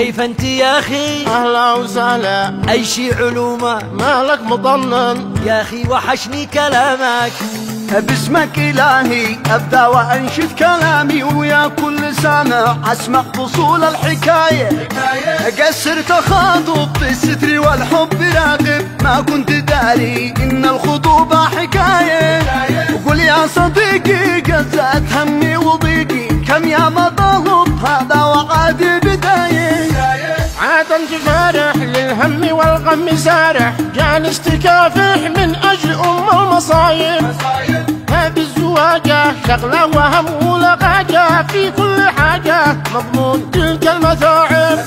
كيف انت يا اخي؟ اهلا وسهلا. اي شي علومه؟ مالك مطنن يا اخي وحشني كلامك. باسمك إلهي أبدأ وأنشد كلامي، ويا كل سامع أسمع فصول الحكاية. قصرت أخاطب بالستر والحب راغب، ما كنت داري إن الخطوبة حكاية. وقل يا صديقي جزأت همي وضيقي، كم يا مطلوب هذا وعادي بداية. عاد انت فارح للهم والغم سارح، جالس تكافح من اجل المصايب. هذه الزواجة شغلة وهم ولغاجة، في كل حاجة مضمون تلك المتاعب.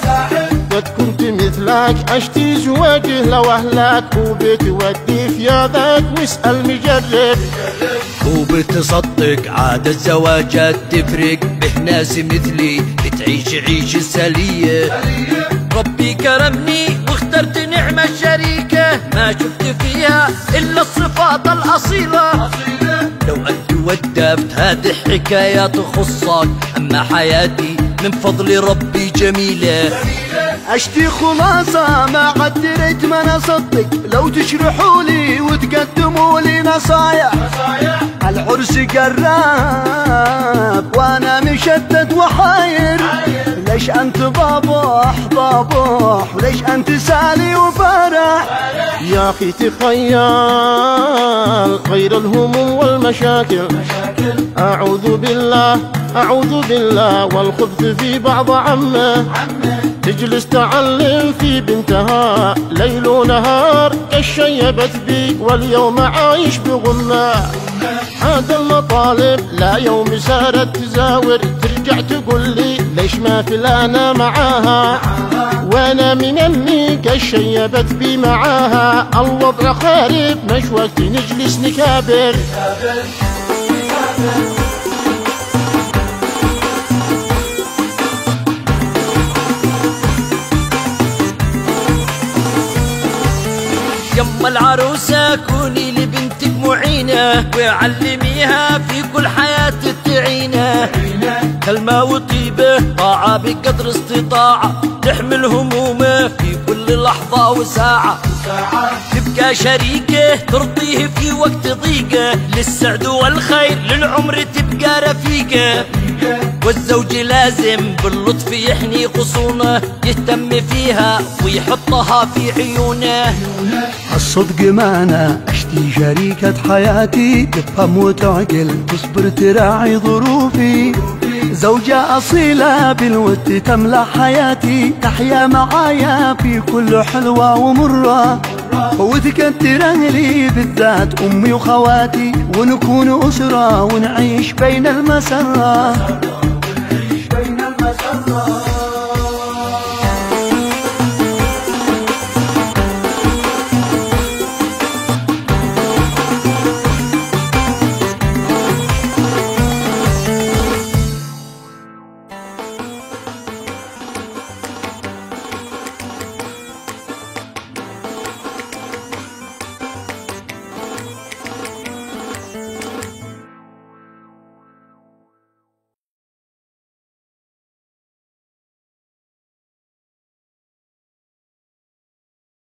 قد كنت مثلك اشتي زواجه لو اهلك، وبتودي في يدك واسأل مجرب. وبتصدق عاد الزواجات تفرق، به ناس مثلي بتعيش عيش سلية. ربي كرمني واخترت نعمة الشريكة، ما شفت فيها إلا الصفات الأصيلة. لو أنت ودفت هذه حكاية تخصك، أما حياتي من فضل ربي جميلة. اشتي خلاصة ما قدرت ما نصدق، لو تشرحوا لي وتقدموا لي نصايح. العرس قراب وانا مشتت وحاير، ليش انت ضابح وليش انت سالي وفرح؟ يا اخي تخيل غير الهموم والمشاكل. اعوذ بالله والخبث في بعض عمه. تجلس تعلم في بنتها ليل ونهار، كالشيبت بيك واليوم عايش بغمة. هذا المطالب لا يوم صارت تزاور، ترجع تقول لي ليش ما فلانة معاها، وانا من امي كالشيبت بي معاها. الوضع خارب مش وقت نجلس نكابر. يما العروسة كوني لبنتك معينة، وعلميها في كل حياة تعينة. كلمة وطيبة طاعة بقدر استطاعة، تحمل همومه في كل لحظة وساعة. تبقى شريكة ترضيه في وقت ضيقة، للسعد والخير للعمر تبقى رفيقة. والزوج لازم باللطف يحني خصونه، يهتم فيها ويحطها في عيونه. الصدق معنا اشتي شريكة حياتي، تفهم وتعقل تصبر تراعي ظروفي. زوجة أصيلة بالود تملى حياتي، تحيا معايا في كل حلوة ومرة. وتكتر أهلي بالذات أمي وخواتي، ونكون أسرة ونعيش بين المسرة.